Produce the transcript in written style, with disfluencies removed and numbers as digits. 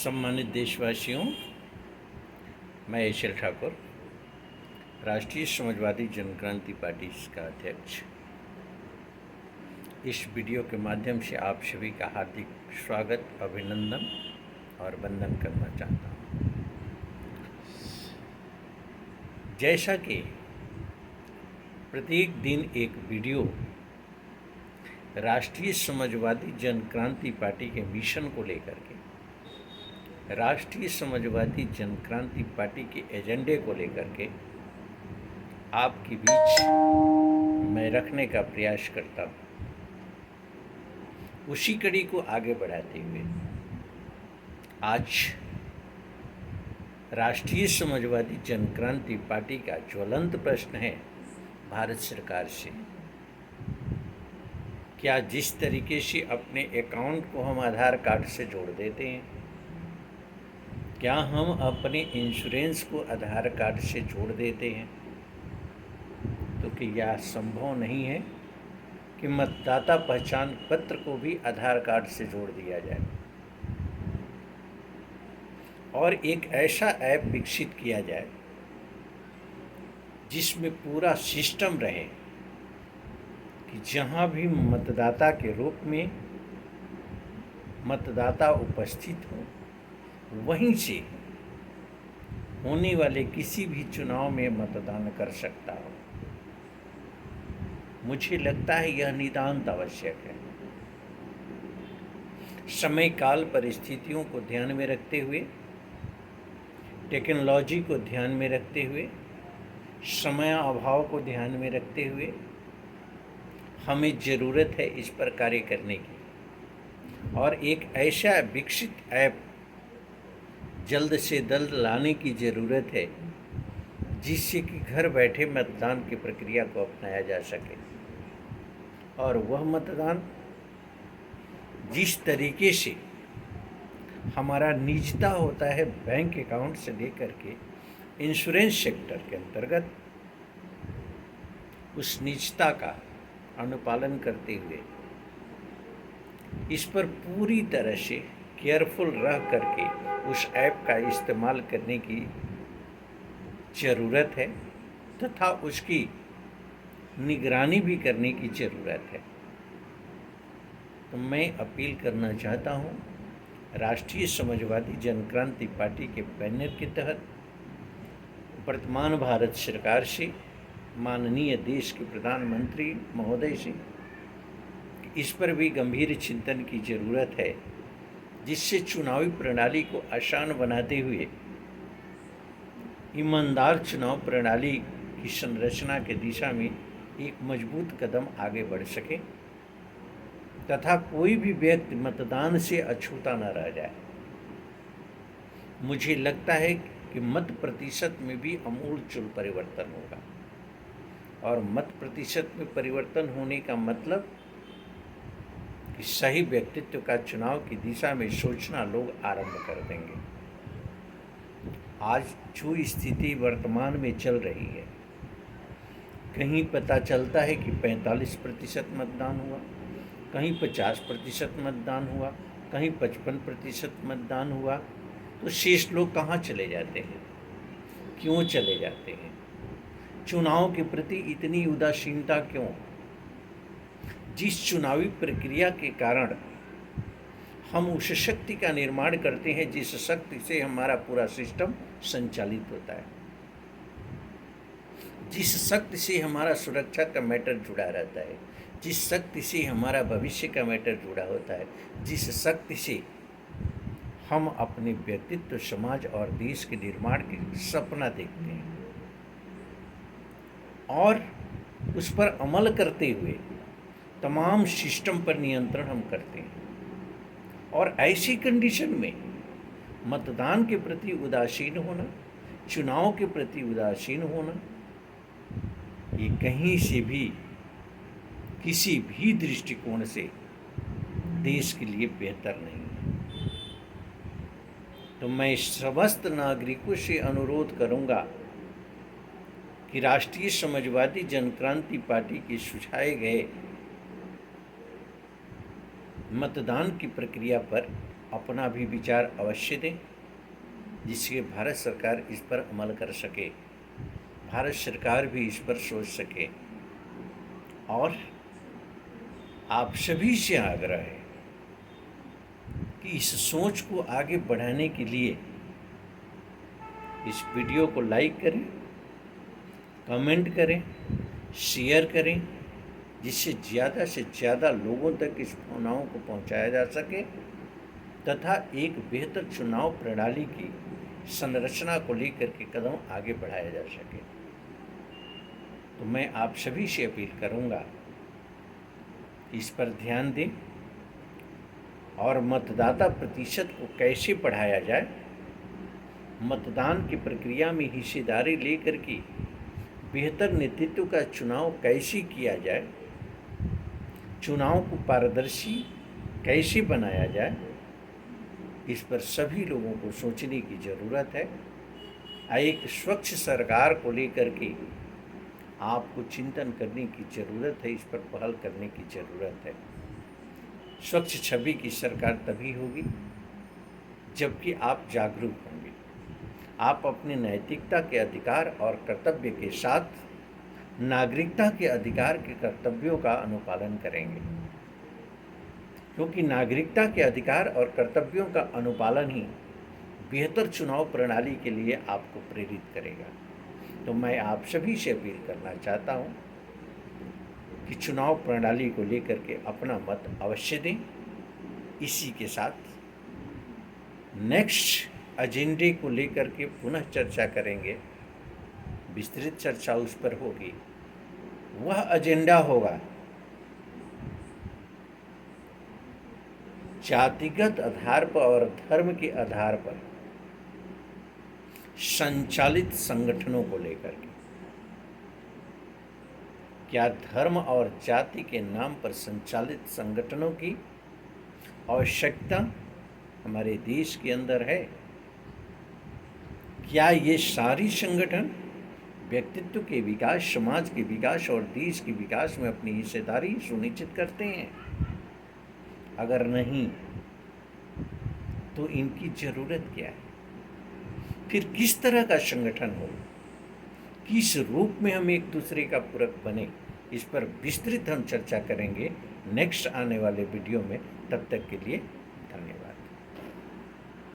सम्मानित देशवासियों, मैं ऐशल ठाकुर, राष्ट्रीय समाजवादी जनक्रांति पार्टी का अध्यक्ष, इस वीडियो के माध्यम से आप सभी का हार्दिक स्वागत, अभिनंदन और वंदन करना चाहता हूँ। जैसा कि प्रत्येक दिन एक वीडियो राष्ट्रीय समाजवादी जनक्रांति पार्टी के मिशन को लेकर के, राष्ट्रीय समाजवादी जनक्रांति पार्टी के एजेंडे को लेकर के आपके बीच मैं रखने का प्रयास करता हूँ। उसी कड़ी को आगे बढ़ाते हुए आज राष्ट्रीय समाजवादी जनक्रांति पार्टी का ज्वलंत प्रश्न है भारत सरकार से, क्या जिस तरीके से अपने अकाउंट को हम आधार कार्ड से जोड़ देते हैं, क्या हम अपने इंश्योरेंस को आधार कार्ड से जोड़ देते हैं, तो कि यह संभव नहीं है कि मतदाता पहचान पत्र को भी आधार कार्ड से जोड़ दिया जाए और एक ऐसा ऐप विकसित किया जाए जिसमें पूरा सिस्टम रहे कि जहां भी मतदाता के रूप में मतदाता उपस्थित हो, वहीं से होने वाले किसी भी चुनाव में मतदान कर सकता हो। मुझे लगता है यह नितांत आवश्यक है। समय काल परिस्थितियों को ध्यान में रखते हुए, टेक्नोलॉजी को ध्यान में रखते हुए, समय अभाव को ध्यान में रखते हुए हमें ज़रूरत है इस पर कार्य करने की और एक ऐसा विकसित ऐप जल्द से जल्द लाने की ज़रूरत है जिससे कि घर बैठे मतदान की प्रक्रिया को अपनाया जा सके और वह मतदान जिस तरीके से हमारा निजता होता है, बैंक अकाउंट से लेकर के इंश्योरेंस सेक्टर के अंतर्गत, उस निजता का अनुपालन करते हुए इस पर पूरी तरह से केयरफुल रह करके उस ऐप का इस्तेमाल करने की ज़रूरत है तथा उसकी निगरानी भी करने की ज़रूरत है। तो मैं अपील करना चाहता हूँ राष्ट्रीय समाजवादी जनक्रांति पार्टी के बैनर के तहत वर्तमान भारत सरकार से, माननीय देश के प्रधानमंत्री महोदय से इस पर भी गंभीर चिंतन की ज़रूरत है जिससे चुनावी प्रणाली को आसान बनाते हुए ईमानदार चुनाव प्रणाली की संरचना के दिशा में एक मजबूत कदम आगे बढ़ सके तथा कोई भी व्यक्ति मतदान से अछूता न रह जाए। मुझे लगता है कि मत प्रतिशत में भी आमूल-चूल परिवर्तन होगा और मत प्रतिशत में परिवर्तन होने का मतलब कि सही व्यक्तित्व का चुनाव की दिशा में सोचना लोग आरंभ कर देंगे। आज जो स्थिति वर्तमान में चल रही है, कहीं पता चलता है कि 45% मतदान हुआ, कहीं 50% मतदान हुआ, कहीं 55% मतदान हुआ, तो शेष लोग कहाँ चले जाते हैं, क्यों चले जाते हैं? चुनाव के प्रति इतनी उदासीनता क्यों? जिस चुनावी प्रक्रिया के कारण हम उस शक्ति का निर्माण करते हैं जिस शक्ति से हमारा पूरा सिस्टम संचालित होता है, जिस शक्ति से हमारा सुरक्षा का मैटर जुड़ा रहता है, जिस शक्ति से हमारा भविष्य का मैटर जुड़ा होता है, जिस शक्ति से हम अपने व्यक्तित्व, समाज और देश के निर्माण के सपना देखते हैं और उस पर अमल करते हुए तमाम सिस्टम पर नियंत्रण हम करते हैं और ऐसी कंडीशन में मतदान के प्रति उदासीन होना, चुनाव के प्रति उदासीन होना, ये कहीं से भी किसी भी दृष्टिकोण से देश के लिए बेहतर नहीं है। तो मैं समस्त नागरिकों से अनुरोध करूंगा कि राष्ट्रीय समाजवादी जनक्रांति पार्टी के सुझाए गए मतदान की प्रक्रिया पर अपना भी विचार अवश्य दें, जिससे भारत सरकार इस पर अमल कर सके, भारत सरकार भी इस पर सोच सके। और आप सभी से आग्रह है कि इस सोच को आगे बढ़ाने के लिए इस वीडियो को लाइक करें, कमेंट करें, शेयर करें, जिससे ज़्यादा से ज़्यादा लोगों तक इस भावनाओं को पहुंचाया जा सके तथा एक बेहतर चुनाव प्रणाली की संरचना को लेकर के कदम आगे बढ़ाया जा सके। तो मैं आप सभी से अपील करूंगा, इस पर ध्यान दें और मतदाता प्रतिशत को कैसे बढ़ाया जाए, मतदान की प्रक्रिया में हिस्सेदारी लेकर के बेहतर नेतृत्व का चुनाव कैसे किया जाए, चुनाव को पारदर्शी कैसे बनाया जाए, इस पर सभी लोगों को सोचने की ज़रूरत है। एक स्वच्छ सरकार को लेकर के आपको चिंतन करने की ज़रूरत है, इस पर पहल करने की ज़रूरत है। स्वच्छ छवि की सरकार तभी होगी जबकि आप जागरूक होंगे, आप अपने नैतिकता के अधिकार और कर्तव्य के साथ नागरिकता के अधिकार के कर्तव्यों का अनुपालन करेंगे, क्योंकि नागरिकता के अधिकार और कर्तव्यों का अनुपालन ही बेहतर चुनाव प्रणाली के लिए आपको प्रेरित करेगा। तो मैं आप सभी से अपील करना चाहता हूं कि चुनाव प्रणाली को लेकर के अपना मत अवश्य दें। इसी के साथ नेक्स्ट एजेंडे को लेकर के पुनः चर्चा करेंगे, विस्तृत चर्चा उस पर होगी। वह एजेंडा होगा जातिगत आधार पर और धर्म के आधार पर संचालित संगठनों को लेकर के। क्या धर्म और जाति के नाम पर संचालित संगठनों की आवश्यकता हमारे देश के अंदर है? क्या ये सारी संगठन व्यक्तित्व के विकास, समाज के विकास और देश के विकास में अपनी हिस्सेदारी सुनिश्चित करते हैं? अगर नहीं तो इनकी ज़रूरत क्या है? फिर किस तरह का संगठन हो, किस रूप में हम एक दूसरे का पूरक बने, इस पर विस्तृत हम चर्चा करेंगे नेक्स्ट आने वाले वीडियो में। तब तक के लिए